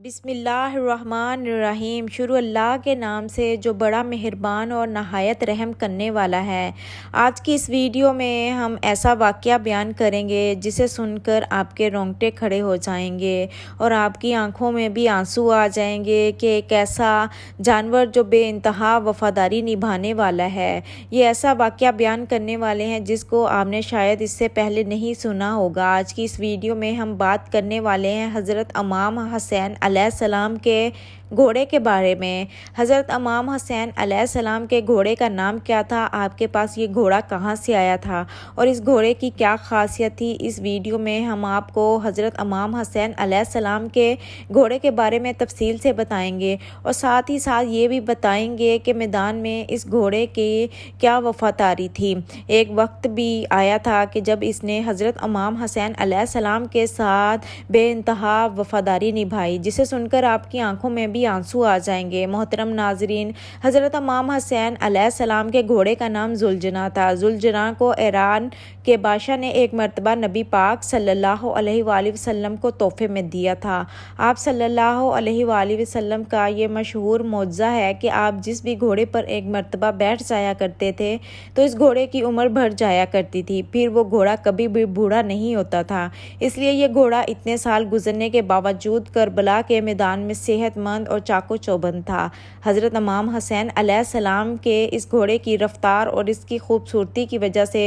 بسم اللہ الرحمن الرحیم۔ شروع اللہ کے نام سے جو بڑا مہربان اور نہایت رحم کرنے والا ہے۔ آج کی اس ویڈیو میں ہم ایسا واقعہ بیان کریں گے جسے سن کر آپ کے رونگٹے کھڑے ہو جائیں گے اور آپ کی آنکھوں میں بھی آنسو آ جائیں گے کہ ایک ایسا جانور جو بے انتہا وفاداری نبھانے والا ہے۔ یہ ایسا واقعہ بیان کرنے والے ہیں جس کو آپ نے شاید اس سے پہلے نہیں سنا ہوگا۔ آج کی اس ویڈیو میں ہم بات کرنے والے ہیں حضرت امام حسین علیہ السلام کے گھوڑے کے بارے میں۔ حضرت امام حسین علیہ السلام کے گھوڑے کا نام کیا تھا، آپ کے پاس یہ گھوڑا کہاں سے آیا تھا اور اس گھوڑے کی کیا خاصیت تھی، اس ویڈیو میں ہم آپ کو حضرت امام حسین علیہ السلام کے گھوڑے کے بارے میں تفصیل سے بتائیں گے اور ساتھ ہی ساتھ یہ بھی بتائیں گے کہ میدان میں اس گھوڑے کی کیا وفاداری تھی۔ ایک وقت بھی آیا تھا کہ جب اس نے حضرت امام حسین علیہ السلام کے ساتھ بے انتہا وفاداری نبھائی، جسے سن کر آپ کی آنکھوں میں بھی آنسو آ جائیں گے۔ محترم ناظرین، حضرت امام حسین علیہ السلام کے گھوڑے کا نام ذوالجناح تھا۔ ذوالجناح کو ایران کے بادشاہ نے ایک مرتبہ نبی پاک صلی اللہ علیہ وآلہ وسلم کو تحفے میں دیا تھا۔ آپ صلی اللہ علیہ وآلہ وسلم کا یہ مشہور معجزہ ہے کہ آپ جس بھی گھوڑے پر ایک مرتبہ بیٹھ جایا کرتے تھے تو اس گھوڑے کی عمر بڑھ جایا کرتی تھی، پھر وہ گھوڑا کبھی بھی بوڑھا نہیں ہوتا تھا۔ اس لیے یہ گھوڑا اتنے سال گزرنے کے باوجود کربلا کے میدان میں صحت مند اور چاق و چوبند تھا۔ حضرت امام حسین علیہ السلام کے اس گھوڑے کی رفتار اور اس کی خوبصورتی کی وجہ سے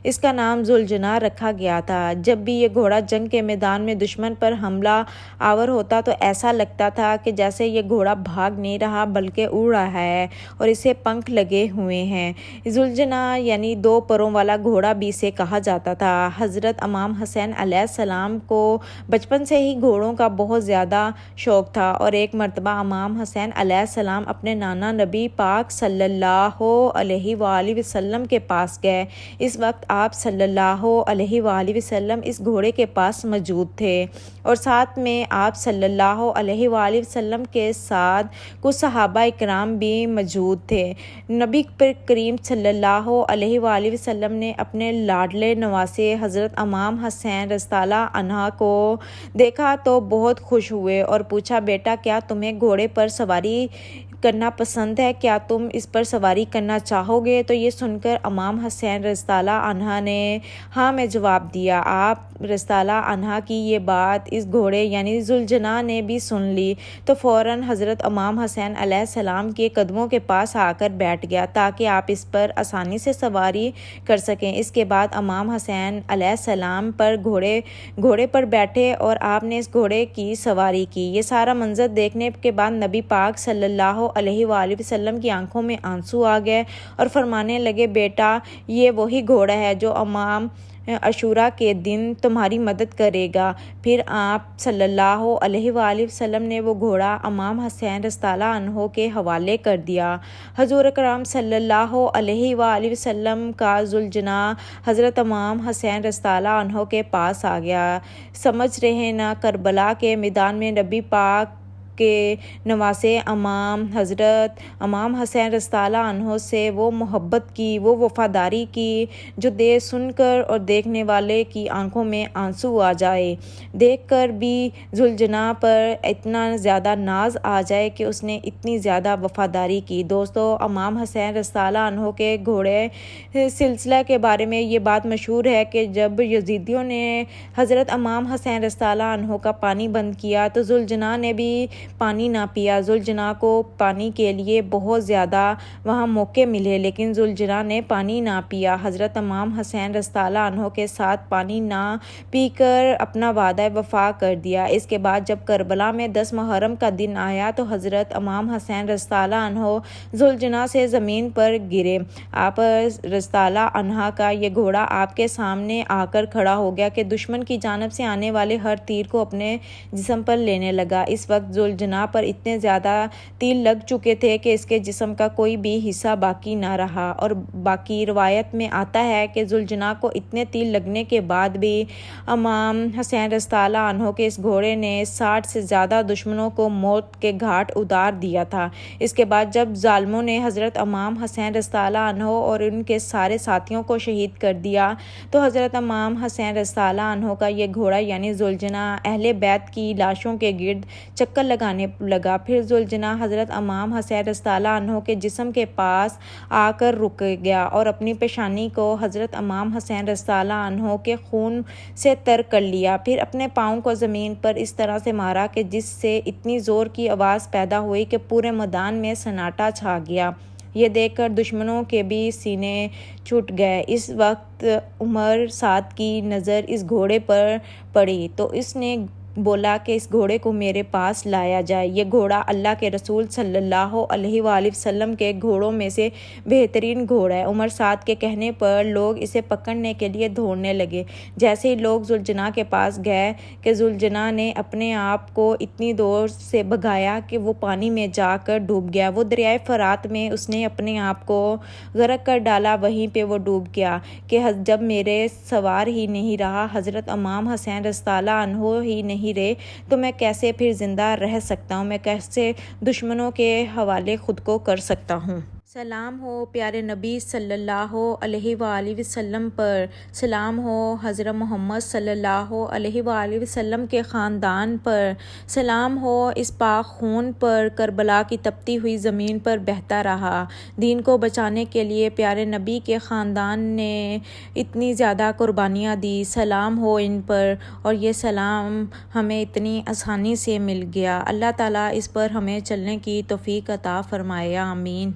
اس کا نام ذوالجناح رکھا گیا تھا۔ جب بھی یہ گھوڑا جنگ کے میدان میں دشمن پر حملہ آور ہوتا تو ایسا لگتا تھا کہ جیسے یہ گھوڑا بھاگ نہیں رہا بلکہ اڑ رہا ہے اور اسے پنکھ لگے ہوئے ہیں۔ ذوالجناح یعنی دو پروں والا گھوڑا بھی اسے کہا جاتا تھا۔ حضرت امام حسین علیہ السلام کو بچپن سے ہی گھوڑوں کا بہت زیادہ شوق تھا اور ایک مرتبہ امام حسین علیہ السلام اپنے نانا نبی پاک صلی اللہ علیہ وآلہ وسلم کے پاس گئے۔ اس وقت آپ صلی اللہ علیہ وآلہ وسلم اس گھوڑے کے پاس موجود تھے اور ساتھ میں آپ صلی اللہ علیہ وآلہ وسلم کے ساتھ کچھ صحابہ اکرام بھی موجود تھے۔ نبی کریم صلی اللہ علیہ وآلہ وسلم نے اپنے لاڈلے نواسے حضرت امام حسین رضی اللہ عنہ کو دیکھا تو بہت خوش ہوئے اور پوچھا، بیٹا کیا تمہیں گھوڑے پر سواری کرنا پسند ہے، کیا تم اس پر سواری کرنا چاہو گے؟ تو یہ سن کر امام حسین رضی اللہ عنہ نے ہاں میں جواب دیا۔ آپ رضی اللہ عنہ کی یہ بات اس گھوڑے یعنی ذوالجناح نے بھی سن لی تو فوراً حضرت امام حسین علیہ السلام کے قدموں کے پاس آ کر بیٹھ گیا تاکہ آپ اس پر آسانی سے سواری کر سکیں۔ اس کے بعد امام حسین علیہ السلام پر گھوڑے پر بیٹھے اور آپ نے اس گھوڑے کی سواری کی۔ یہ سارا منظر دیکھنے کے بعد نبی پاک صلی اللہ علیہ وآلہ وسلم کی آنکھوں میں آنسو آ گئے اور فرمانے لگے، بیٹا یہ وہی گھوڑا ہے جو امام عاشوراء کے دن تمہاری مدد کرے گا۔ پھر آپ صلی اللہ علیہ وآلہ وسلم نے وہ گھوڑا امام حسین رضی اللہ عنہ کے حوالے کر دیا۔ حضور اکرم صلی اللہ علیہ وآلہ وسلم کا ذوالجناح حضرت امام حسین رضی اللہ عنہ کے پاس آ گیا۔ سمجھ رہے نا، کربلا کے میدان میں نبی پاک کے نواسے امام حضرت امام حسین رضی اللہ عنہ سے وہ محبت کی، وہ وفاداری کی جو سن کر اور دیکھنے والے کی آنکھوں میں آنسو آ جائے، دیکھ کر بھی ذوالجناح پر اتنا زیادہ ناز آ جائے کہ اس نے اتنی زیادہ وفاداری کی۔ دوستو، امام حسین رضی اللہ عنہ کے گھوڑے سلسلہ کے بارے میں یہ بات مشہور ہے کہ جب یزیدیوں نے حضرت امام حسین رضی اللہ عنہ کا پانی بند کیا تو ذوالجناح نے بھی پانی نہ پیا۔ ذوالجناح کو پانی کے لیے بہت زیادہ وہاں موقع ملے لیکن ذوالجناح نے پانی نہ پیا۔ حضرت امام حسین رضی اللہ عنہ کے ساتھ پانی نہ پی کر اپنا وعدہ وفا کر دیا۔ اس کے بعد جب کربلا میں 10 محرم کا دن آیا تو حضرت امام حسین رضی اللہ عنہ ذوالجناح سے زمین پر گرے۔ آپ رضی اللہ عنہ کا یہ گھوڑا آپ کے سامنے آ کر کھڑا ہو گیا کہ دشمن کی جانب سے آنے والے ہر تیر کو اپنے جسم پر لینے لگا۔ اس وقت ذوالجناح پر اتنے زیادہ تیر لگ چکے تھے کہ اس کے جسم کا کوئی بھی حصہ باقی نہ رہا اور باقی روایت میں آتا ہے کہ ذوالجناح کو اتنے تیر لگنے کے بعد بھی امام حسین رضی اللہ عنہ کے اس گھوڑے نے 60 سے زیادہ دشمنوں کو موت کے گھاٹ اتار دیا تھا۔ اس کے بعد جب ظالموں نے حضرت امام حسین رضی اللہ عنہ اور ان کے سارے ساتھیوں کو شہید کر دیا تو حضرت امام حسین رضی اللہ عنہ کا یہ گھوڑا یعنی ذوالجناح اہل بیت کی لاشوں کے گرد چکر لگانے لگا۔ پھر ذوالجناح حضرت امام حسین رضی اللہ عنہ کے جسم کے پاس آ کر رک گیا اور اپنی پیشانی کو حضرت امام حسین رضی اللہ عنہ کے خون سے تر کر لیا۔ پھر اپنے پاؤں کو زمین پر اس طرح سے مارا کہ جس سے اتنی زور کی آواز پیدا ہوئی کہ پورے میدان میں سناٹا چھا گیا۔ یہ دیکھ کر دشمنوں کے بھی سینے چھوٹ گئے۔ اس وقت عمر سعد کی نظر اس گھوڑے پر پڑی تو اس نے بولا کہ اس گھوڑے کو میرے پاس لایا جائے۔ یہ گھوڑا اللہ کے رسول صلی اللہ علیہ وآلہ وسلم کے گھوڑوں میں سے بہترین گھوڑا ہے۔ عمر سعد کے کہنے پر لوگ اسے پکڑنے کے لیے دوڑنے لگے۔ جیسے ہی لوگ ذوالجناح کے پاس گئے کہ ذوالجناح نے اپنے آپ کو اتنی دور سے بھگایا کہ وہ پانی میں جا کر ڈوب گیا۔ وہ دریائے فرات میں اس نے اپنے آپ کو غرق کر ڈالا، وہیں پہ وہ ڈوب گیا کہ جب میرے سوار ہی نہیں رہا، حضرت امام حسین رضی اللہ عنہ ہی نہیں رہے تو میں کیسے پھر زندہ رہ سکتا ہوں، میں کیسے دشمنوں کے حوالے خود کو کر سکتا ہوں۔ سلام ہو پیارے نبی صلی اللہ علیہ وآلہ وسلم پر، سلام ہو حضرت محمد صلی اللہ علیہ وآلہ وسلم کے خاندان پر، سلام ہو اس پاک خون پر کربلا کی تپتی ہوئی زمین پر بہتا رہا۔ دین کو بچانے کے لیے پیارے نبی کے خاندان نے اتنی زیادہ قربانیاں دی، سلام ہو ان پر، اور یہ سلام ہمیں اتنی آسانی سے مل گیا۔ اللہ تعالیٰ اس پر ہمیں چلنے کی توفیق عطا فرمائے، آمین۔